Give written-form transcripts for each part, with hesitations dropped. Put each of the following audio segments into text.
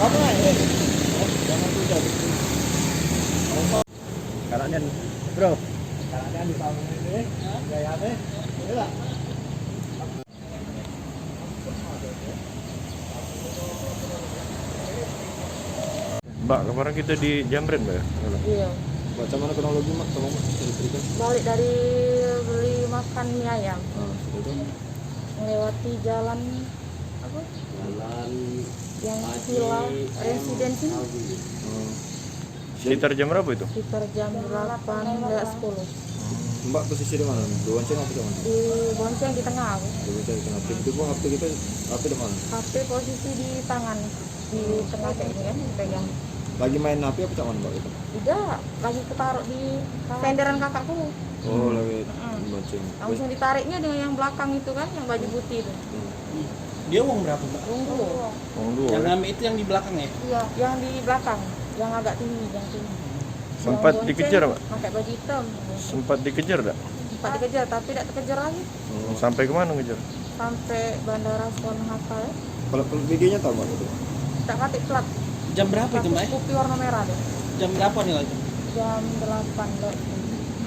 Apa eh? Jangan hujan. Karaknya bro. Karaknya di tahun ini. Gaya apa? Iya. Mbak, kemarin kita di Jamret, Mbak. Iya. Macam mana kronologi mak? Tolong mak ceritakan. Balik dari beli makan mie ayam, Itu melewati jalan apa? jalan Yang villa residensi Sekitar jam berapa itu? sekitar jam 8 lewat 10. Mbak posisi di mana? Bonceng apa di mana? Di bonceng di tengah aku. Bonceng di tengah. Tiba-tiba HP kita HP di mana? HP posisi di tangan di tengah kayak gini kan pegang. Lagi main HP apa cak mana mbak itu? Tidak, lagi ketaruh di senderan kakakku. Oh lagi bonceng. Langsung ditariknya dengan yang belakang itu kan, yang baju putih itu. Dia uang berapa, Mbak? Tunggu. Oh, dua. Yang Ya? ngambil itu yang di belakang ya? Iya, yang di belakang, yang agak tinggi, yang tinggi. Sempat Yang bonceng dikejar, Mbak? Pakai baju hitam. Sempat dikejar enggak? Sempat dikejar, tapi tidak terkejar lagi. Sampai kemana ngejar? Sampai bandara Soekarno Hatta ya. Kalau BG-nya tahu mbak itu? Tak katik plat. Jam berapa itu, Mbak? Kopi warna merah deh. Jam berapa nih lagi? Jam 8 deh.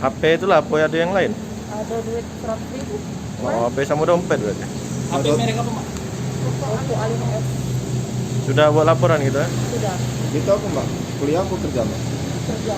HP itu lah, apa ada yang lain? Ada duit 100.000. Oh, HP sama dompet berarti. HP merek apa, Mbak? Oppo A5 S. Sudah buat laporan gitu ya? Sudah Itu apa mbak? Kuliah apa kerja mbak? kerja.